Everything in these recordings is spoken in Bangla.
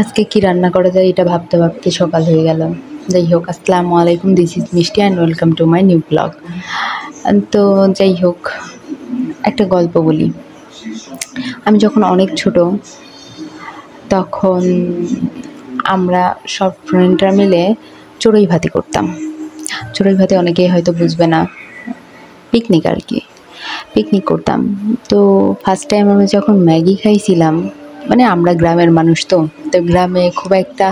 আজকে কি রান্না করা যায় এটা ভাবতে ভাবতে সকাল হয়ে গেল। যাই হোক, আসসালামু আলাইকুম, দিস ইজ মিষ্টি and welcome to my new blog. তো যাই হোক, একটা গল্প বলি। আমি যখন অনেক ছোট তখন আমরা সব ফ্রেন্ডরা মিলে চড়ুই ভাতি করতাম। চড়ুই ভাতি অনেকেই হয়তো বুঝবে না, পিকনিক আর কি, পিকনিক করতাম। তো ফার্স্ট টাইম আমি যখন ম্যাগি খাইছিলাম, মানে আমরা গ্রামের মানুষ, তো গ্রামে খুব একটা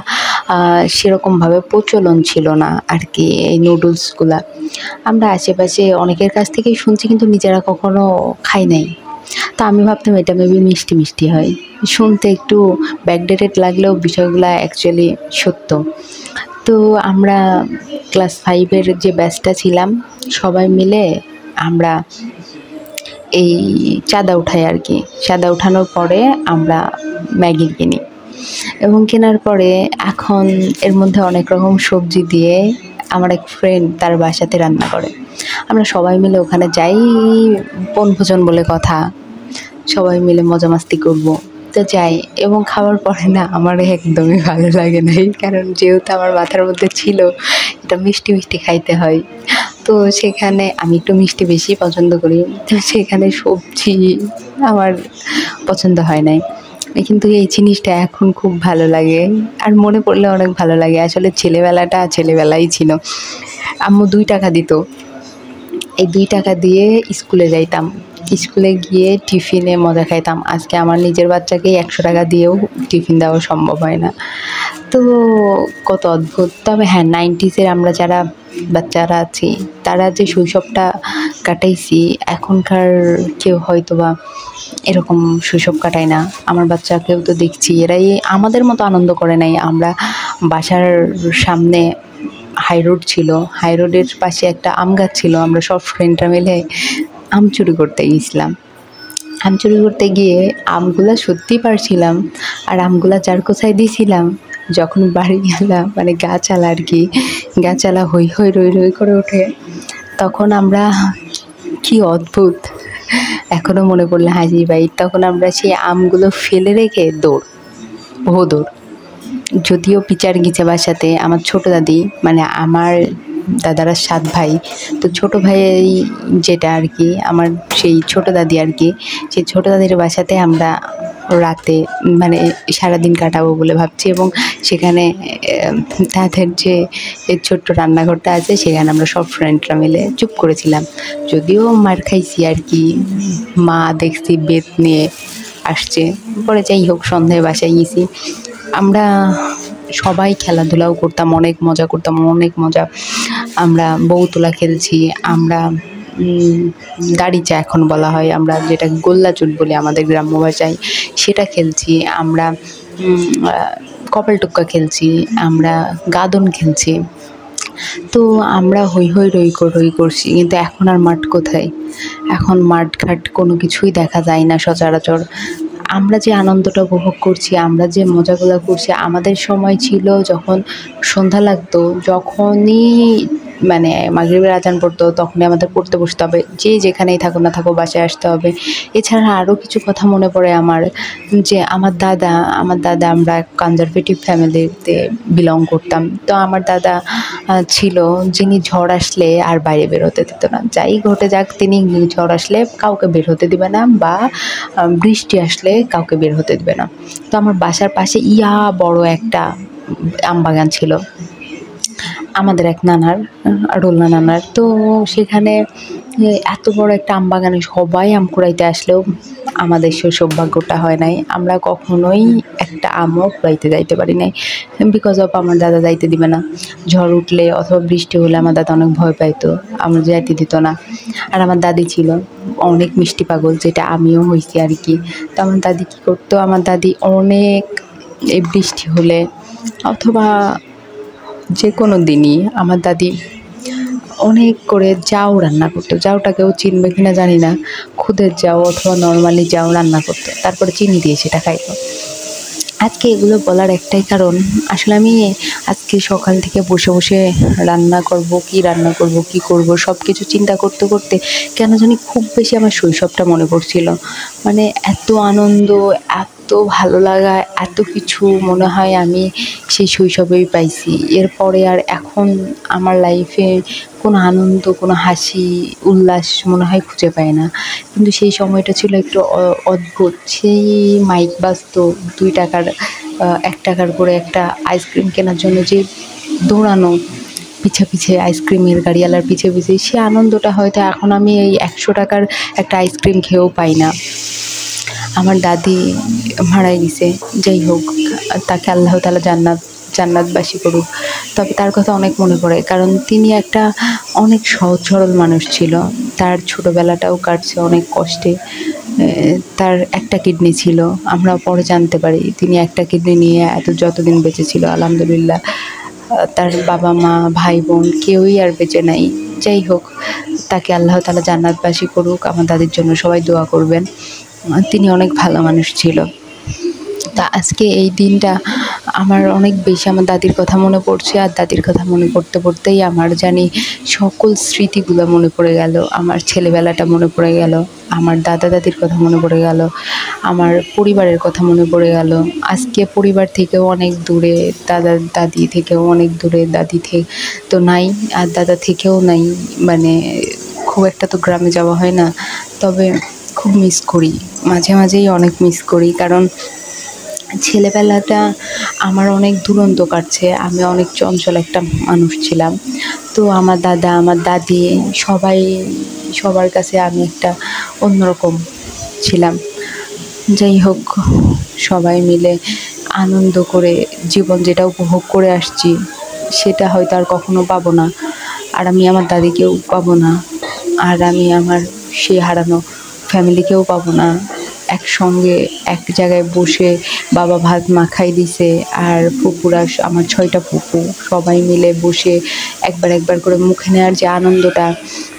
সেরকমভাবে প্রচলন ছিল না আর কি এই নুডলসগুলা। আমরা আশেপাশে অনেকের কাছ থেকেই শুনছি, কিন্তু নিজেরা কখনো খাই নাই। তো আমি ভাবতাম এটা মেবি মিষ্টি মিষ্টি হয়, শুনতে একটু ব্যাকডেটেড লাগলেও বিষয়গুলো অ্যাকচুয়ালি সত্য। তো আমরা ক্লাস 5-এর যে ব্যাচটা ছিলাম, সবাই মিলে আমরা এই চাঁদা উঠাই আর কি। চাঁদা উঠানোর পরে আমরা ম্যাগি কিনি, এবং কেনার পরে এখন এর মধ্যে অনেক রকম সবজি দিয়ে আমার এক ফ্রেন্ড তার বাসাতে রান্না করে। আমরা সবাই মিলে ওখানে যাই, বনভোজন বলে কথা, সবাই মিলে মজা মাস্তি করবো। তো যাই, এবং খাওয়ার পরে না আমার একদমই ভালো লাগে নাই, কারণ যেহেতু আমার মাথার মধ্যে ছিল এটা মিষ্টি মিষ্টি খাইতে হয়। তো সেখানে আমি একটু মিষ্টি বেশি পছন্দ করি, তো সেখানে সবজি আমার পছন্দ হয় নাই। কিন্তু এই জিনিসটা এখন খুব ভালো লাগে, আর মনে পড়লে অনেক ভালো লাগে। আসলে ছেলেবেলাটা ছেলেবেলাই ছিল। আম্মু 2 টাকা দিত, এই 2 টাকা দিয়ে স্কুলে যাইতাম। স্কুলে গিয়ে টিফিনে মজা খাইতাম। আজকে আমার নিজের বাচ্চাকে 100 টাকা দিয়েও টিফিন দেওয়া সম্ভব হয় না। তো কত অদ্ভুত। তবে হ্যাঁ, 90s-এর আমরা যারা বাচ্চারা আছি তারা যে শৈশবটা কাটাইছি, এখনকার কেউ হয়তো বা এরকম শৈশব কাটায় না। আমার বাচ্চাকেও তো দেখছি, এরাই আমাদের মতো আনন্দ করে নাই। আমরা বাসার সামনে হাই রোড ছিল, হাই রোডের পাশে একটা আম গাছ ছিল। আমরা সব ফ্রেন্ডরা মিলে আম চুরি করতে গিয়েছিলাম। আম চুরি করতে গিয়ে আমগুলা সত্যিই পারছিলাম, আর আমগুলা যার কোথায় দিয়েছিলাম, যখন বাড়ি গেলাম, মানে গাছালা আর কি, গাছালা হই হই রই রই করে ওঠে। তখন আমরা, কি অদ্ভুত, এখনও মনে পড়লে হাসি পাই। তখন আমরা সেই আমগুলো ফেলে রেখে দৌড়, বহু দৌড়। যদিও পিচার গিছে বাসাতে আমার ছোটো দাদি, মানে আমার দাদারা 7 ভাই, তো ছোটো ভাই যেটা আর কি আমার সেই ছোটো দাদি আর কি, সেই ছোটো দাদির বাসাতে আমরা রাতে মানে সারাদিন কাটাবো বলে ভাবছি। এবং সেখানে তাদের যে ছোট্ট রান্নাঘরটা আছে, সেখানে আমরা সব ফ্রেন্ডরা মিলে চুপ করেছিলাম। যদিও মার খাইছি আর কি, মা দেখছি বেত নিয়ে আসছে। পরে যাই হোক, সন্ধ্যায় বাসায় গেছি। আমরা সবাই খেলাধুলাও করতাম, অনেক মজা করতাম, অনেক মজা। আমরা বউ তোলা খেলছি, আমরা গাড়িচা এখন বলা হয়, আমরা যেটা গোল্লা চুট বলি আমাদের গ্রাম্য ভাষায়, সেটা খেলছি। আমরা কপাল টুক্কা খেলছি, আমরা গাদন খেলছি। তো আমরা হই হই রই করছি। কিন্তু এখন আর মাঠ কোথায়? এখন মাঠঘাট কোনো কিছুই দেখা যায় না সচরাচর। আমরা যে আনন্দটা উপভোগ করছি, আমরা যে মজাগুলো করছি, আমাদের সময় ছিল যখন সন্ধ্যা লাগতো, যখনই মানে মাগরিবের আজান পড়তো, তখনই আমাদের পড়তে বসতে হবে। যে যেখানেই থাকো না থাকো, বাসায় আসতে হবে। এছাড়া আরও কিছু কথা মনে পড়ে আমার, যে আমার দাদা, আমরা কনজারভেটিভ ফ্যামিলিতে বিলং করতাম। তো আমার দাদা ছিল যিনি ঝড় আসলে আর বাইরে বের হতে দিত না। যাই ঘটে যাক, তিনি ঝড় আসলে কাউকে বের হতে দিবে না, বা বৃষ্টি আসলে কাউকে বের হতে দিবে না। তো আমার বাসার পাশে বড় একটা আম বাগান ছিল আমাদের এক নানার, রোলনা নানার। তো সেখানে এত বড় একটা আম বাগানে সবাই আম কুড়াইতে আসলেও আমাদের সেই সৌভাগ্যটা হয় নাই। আমরা কখনোই একটা আমও কুড়াইতে যাইতে পারি নাই, বিকজ অফ আমার দাদা যাইতে দিবে না। ঝড় উঠলে অথবা বৃষ্টি হলে আমার দাদা অনেক ভয় পাইতো, আমরা যাইতে দিত না। আর আমার দাদি ছিল অনেক মিষ্টি পাগল, যেটা আমিও হয়েছি আর কি। তো আমার দাদি কী করতো, আমার দাদি অনেক, এই বৃষ্টি হলে অথবা যে কোনো দিনই আমার দাদি অনেক করে জাউ রান্না করতো। জাউটা কেউ চিনবে কিনা জানি না, খুদের জাউ অথবা নর্মালি জাউ রান্না করতো, তারপরে চিনি দিয়ে সেটা খাইতো। আজকে এগুলো বলার একটাই কারণ, আসলে আমি আজকে সকাল থেকে বসে বসে রান্না করব, কি করব সব কিছু চিন্তা করতে করতে কেন জানি খুব বেশি আমার শৈশবটা মনে পড়ছিল। মানে এত আনন্দ, এত ভালো লাগা, এত কিছু মনে হয় আমি সেই শৈশবেই পাইছি। এরপরে আর এখন আমার লাইফে কোনো আনন্দ, কোনো হাসি, উল্লাস মনে হয় খুঁজে পাই না। কিন্তু সেই সময়টা ছিল একটু অদ্ভুত। সেই মাইক বাজতো, ৳2 ৳1 করে একটা আইসক্রিম কেনার জন্য যে দৌড়ানো, পিছে পিছে আইসক্রিমের গাড়িওয়ালার পিছে পিছে, সে আনন্দটা হয়তো এখন আমি এই ৳100 একটা আইসক্রিম খেয়েও পাই না। আমার দাদি মারা গেছে, যাই হোক, তাকে আল্লাহ তাআলা জান্নাতবাসী করুক। তবে তার কথা অনেক মনে পড়ে, কারণ তিনি একটা অনেক সহজ সরল মানুষ ছিল। তার ছোটোবেলাটাও কাটছে অনেক কষ্টে। তার একটা কিডনি ছিল, আমরা পরে জানতে পারি তিনি একটা কিডনি নিয়ে যতদিন বেঁচে ছিল আলহামদুলিল্লাহ। তার বাবা মা ভাই বোন কেউই আর বেঁচে নাই। যাই হোক, তাকে আল্লাহ তাআলা জান্নাতবাসী করুক। আমার দাদির জন্য সবাই দোয়া করবেন। তিনি অনেক ভালো মানুষ ছিল। তা আজকে এই দিনটা আমার অনেক বেশি আমার দাদির কথা মনে পড়ছে, আর দাদির কথা মনে পড়তে পড়তেই আমার জানি সকল স্মৃতিগুলো মনে পড়ে গেল। আমার ছেলেবেলাটা মনে পড়ে গেল, আমার দাদা দাদির কথা মনে পড়ে গেল, আমার পরিবারের কথা মনে পড়ে গেল। আজকে পরিবার থেকেও অনেক দূরে, দাদা দাদি থেকেও অনেক দূরে, দাদি তো নাই, আর দাদা থেকেও নাই। মানে খুব একটা তো গ্রামে যাওয়া হয় না, তবে খুব মিস করি, মাঝে মাঝেই অনেক মিস করি। কারণ ছেলেবেলাটা আমার অনেক দুরন্ত কাটছে। আমি অনেক চঞ্চল একটা মানুষ ছিলাম। তো আমার দাদা, আমার দাদি, সবার কাছে আমি একটা অন্যরকম ছিলাম। যাই হোক, সবাই মিলে আনন্দ করে জীবন যেটা উপভোগ করে আসছি, সেটা হয়তো আর কখনো পাবো না। আর আমি আমার দাদিকেও পাবো না, আর আমি আমার সেই হারানো ফ্যামিলিকেও পাবো না। একসঙ্গে এক জায়গায় বসে বাবা ভাত মাখাই দিছে, আর ফুপুরা, আমার 6টা ফুপু, সবাই মিলে বসে একবার করে মুখে নেওয়ার যে আনন্দটা,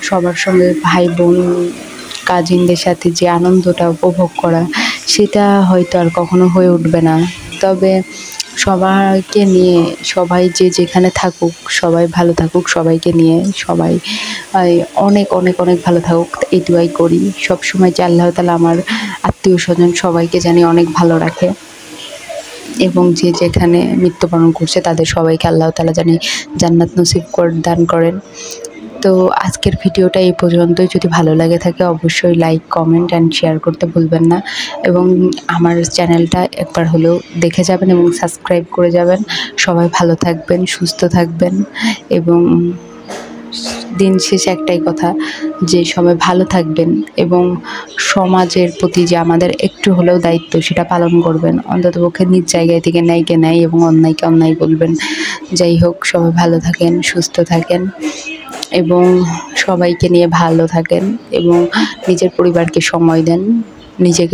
সবার সঙ্গে ভাই বোন কাজিনদের সাথে যে আনন্দটা উপভোগ করা, সেটা হয়তো আর কখনো হয়ে উঠবে না। তবে সবাইকে নিয়ে, সবাই যে যেখানে থাকুক, সবাই ভালো থাকুক, সবাইকে নিয়ে সবাই অনেক অনেক অনেক ভালো থাকুক, এই দোয়াই করি সবসময় যে আল্লাহ তাআলা আমার আত্মীয় স্বজন সবাইকে জানি অনেক ভালো রাখে, এবং যে যেখানে মৃত্যুবরণ করছে তাদের সবাইকে আল্লাহ তাআলা জানি জান্নাত নসিব দান করেন। তো আজকের ভিডিওটা এই পর্যন্তই। যদি ভালো লাগে থাকে অবশ্যই লাইক, কমেন্ট অ্যান্ড শেয়ার করতে ভুলবেন না, এবং আমার চ্যানেলটা একবার হলেও দেখে যাবেন এবং সাবস্ক্রাইব করে যাবেন। সবাই ভালো থাকবেন, সুস্থ থাকবেন, এবং দিন শেষে একটাই কথা, যে সবাই ভালো থাকবেন এবং সমাজের প্রতি যে আমাদের একটু হলেও দায়িত্ব, সেটা পালন করবেন। অন্ততপক্ষে নিজ জায়গায় থেকে ন্যায়কে ন্যায় এবং অন্যায়কে অন্যায় বলবেন। যাই হোক, সবাই ভালো থাকেন, সুস্থ থাকেন, এবং সবাইকে নিয়ে ভালো থাকেন, এবং নিজের পরিবারকে সময় দেন, নিজেকে